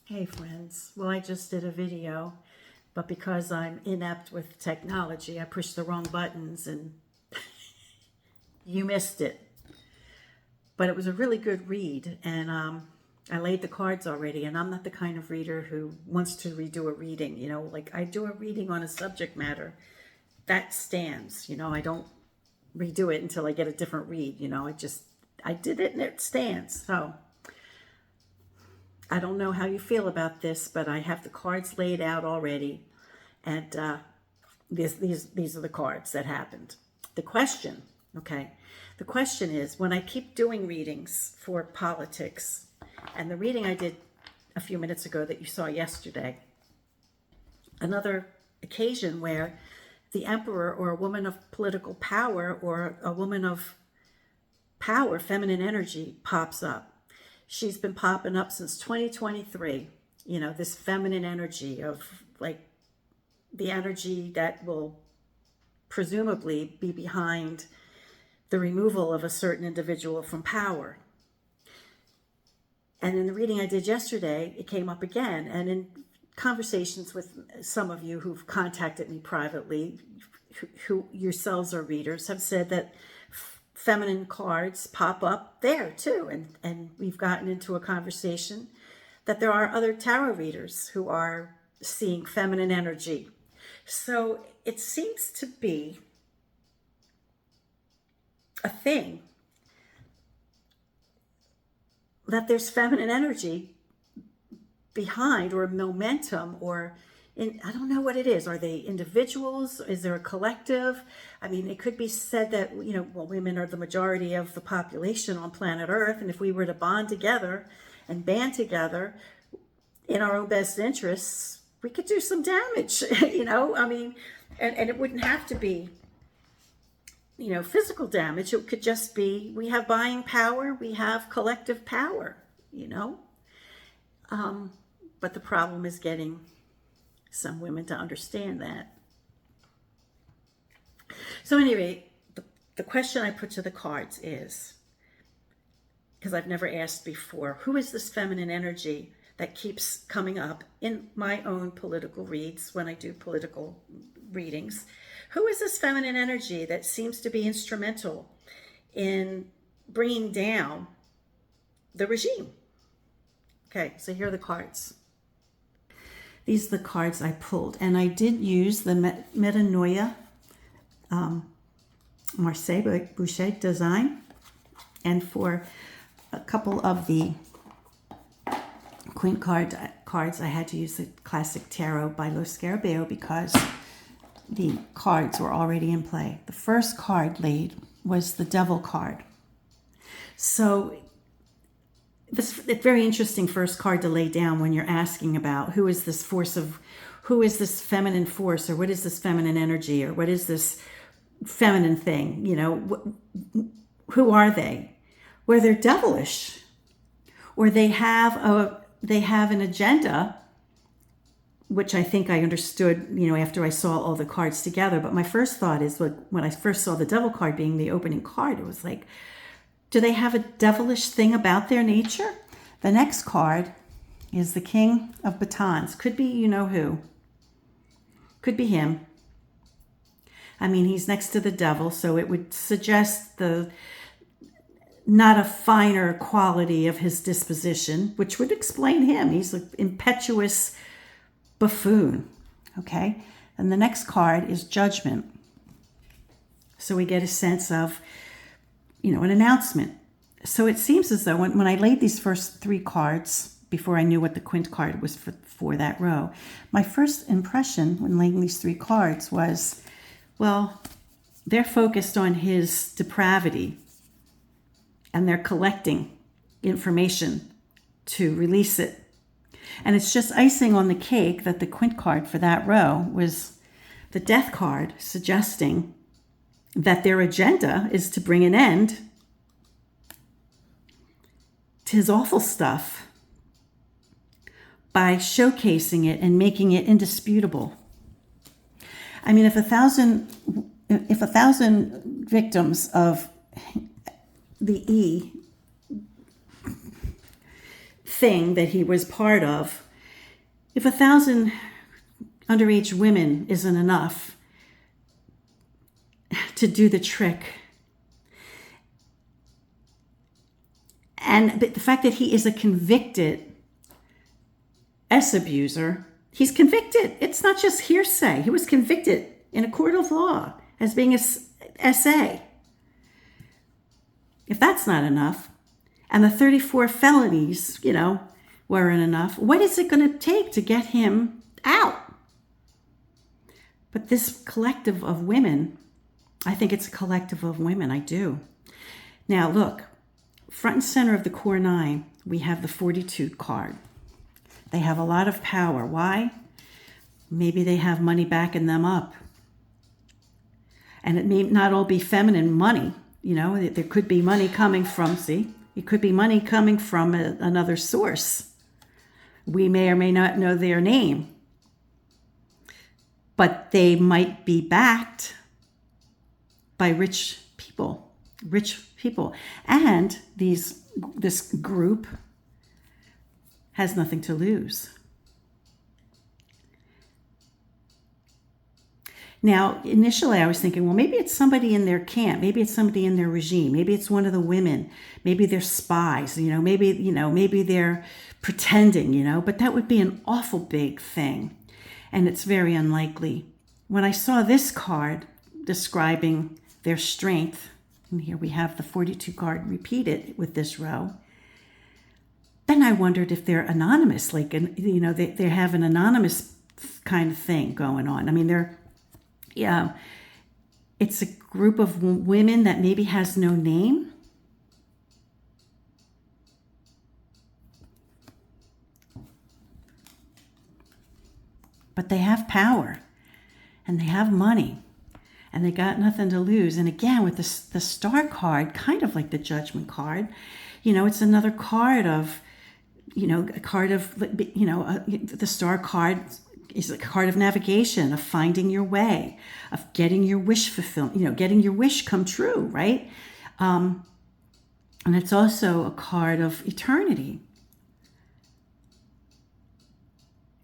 Hey friends, well I just did a video, but because I'm inept with technology, I pushed the wrong buttons and you missed it. But it was a really good read, and I laid the cards already, and I'm not the kind of reader who wants to redo a reading, like I do a reading on a subject matter, that stands, I don't redo it until I get a different read, I did it and it stands, so. I don't know how you feel about this, but I have the cards laid out already, and these are the cards that happened. The question is, when I keep doing readings for politics, and the reading I did a few minutes ago that you saw yesterday, another occasion where the emperor or a woman of political power or a woman of power, feminine energy, pops up. She's been popping up since 2023, this feminine energy of like the energy that will presumably be behind the removal of a certain individual from power. And in the reading I did yesterday, it came up again. And in conversations with some of you who've contacted me privately, who yourselves are readers, have said that feminine cards pop up there too. And we've gotten into a conversation that there are other tarot readers who are seeing feminine energy. So it seems to be a thing that there's feminine energy behind, or momentum, or I don't know what it is. Are they individuals? Is there a collective? I mean, it could be said that, women are the majority of the population on planet Earth. And if we were to bond together and band together in our own best interests, we could do some damage, and it wouldn't have to be, physical damage. It could just be, we have buying power, we have collective power, but the problem is getting some women to understand that. So anyway, the question I put to the cards is, because I've never asked before, who is this feminine energy that keeps coming up in my own political reads when I do political readings? Who is this feminine energy that seems to be instrumental in bringing down the regime? Okay, so here are the cards. These are the cards I pulled, and I did use the Metanoia Marseille Boucher design, and for a couple of the Queen cards, I had to use the Classic Tarot by Lo Scarabeo because the cards were already in play. The first card laid was the Devil card. So it's very interesting first card to lay down when you're asking about who is this feminine force, or what is this feminine energy, or what is this feminine thing, who are they? Well, they're devilish, or they have an agenda, which I think I understood, after I saw all the cards together. But my first thought is, when I first saw the Devil card being the opening card, it was like, do they have a devilish thing about their nature? The next card is the King of Batons. Could be who. Could be him. I mean, he's next to the devil, so it would suggest not a finer quality of his disposition, which would explain him. He's an impetuous buffoon, okay? And the next card is Judgment. So we get a sense of, an announcement. So it seems as though when I laid these first three cards, before I knew what the Quint card was for that row, my first impression when laying these three cards was, well, they're focused on his depravity, and they're collecting information to release it. And it's just icing on the cake that the Quint card for that row was the Death card, suggesting that their agenda is to bring an end to his awful stuff by showcasing it and making it indisputable. I mean, if a thousand victims of the thing that he was part of If 1,000 underage women isn't enough to do the trick, and the fact that he is a convicted abuser, he's convicted. It's not just hearsay. He was convicted in a court of law as being a SA. If that's not enough, and the 34 felonies, weren't enough, what is it going to take to get him out? But this collective of women, I think it's a collective of women, I do. Now look, front and center of the core 9, we have the Fortitude card. They have a lot of power. Why? Maybe they have money backing them up. And it may not all be feminine money. There could be money coming from, it could be money coming from another source. We may or may not know their name, but they might be backed by rich people. And this group has nothing to lose. Now, initially I was thinking, well, maybe it's somebody in their camp. Maybe it's somebody in their regime. Maybe it's one of the women. Maybe they're spies, maybe they're pretending, but that would be an awful big thing. And it's very unlikely. When I saw this card describing their strength, and here we have the 42 card repeated with this row, then I wondered if they're anonymous, they have an anonymous kind of thing going on. I mean, it's a group of women that maybe has no name. But they have power and they have money and they got nothing to lose. And again, with the star card, kind of like the judgment card, it's another card of, the star card is a card of navigation, of finding your way, of getting your wish fulfilled, getting your wish come true, right? And it's also a card of eternity.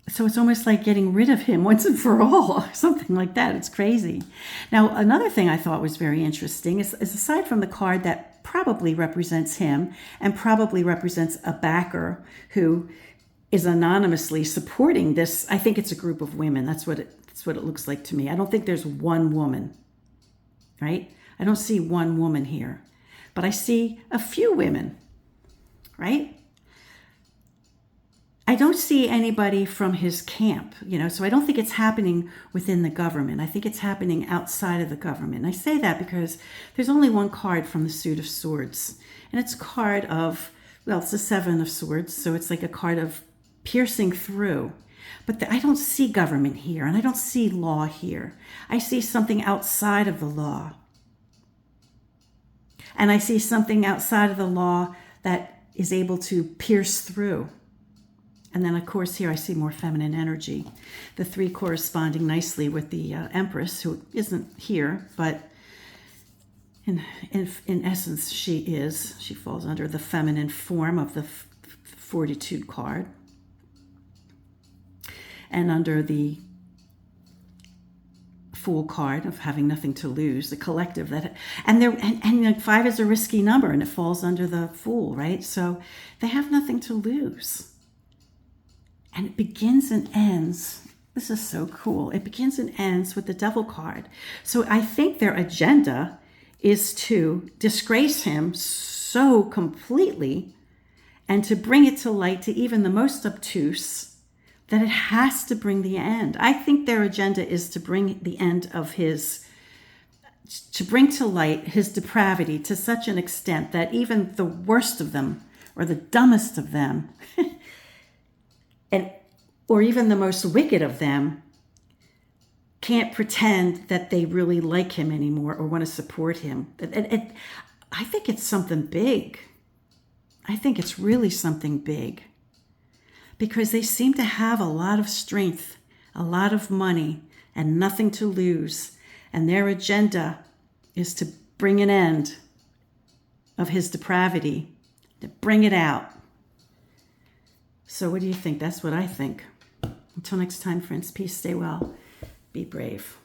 So it's almost like getting rid of him once and for all, something like that. It's crazy. Now, another thing I thought was very interesting is aside from the card that probably represents him and probably represents a backer who is anonymously supporting this, I think it's a group of women. That's what it looks like to me. I don't think there's one woman, right? I don't see one woman here, but I see a few women, right? I don't see anybody from his camp, so I don't think it's happening within the government. I think it's happening outside of the government. And I say that because there's only one card from the Suit of Swords, and it's a card of, it's a 7 of Swords, so it's like a card of piercing through. But I don't see government here, and I don't see law here. I see something outside of the law. And I see something outside of the law that is able to pierce through. And then, of course, here I see more feminine energy. The 3 corresponding nicely with the Empress, who isn't here, but in essence, she is. She falls under the feminine form of the Fortitude card. And under the Fool card of having nothing to lose, the collective and 5 is a risky number, and it falls under the Fool, right? So they have nothing to lose. And it begins and ends. This is so cool. It begins and ends with the Devil card. So I think their agenda is to disgrace him so completely and to bring it to light to even the most obtuse that it has to bring the end. I think their agenda is to bring the end of to bring to light his depravity to such an extent that even the worst of them or the dumbest of them or even the most wicked of them can't pretend that they really like him anymore or want to support him. I think it's something big. I think it's really something big because they seem to have a lot of strength, a lot of money, and nothing to lose. And their agenda is to bring an end of his depravity, to bring it out. So what do you think? That's what I think. Until next time, friends, peace, stay well, be brave.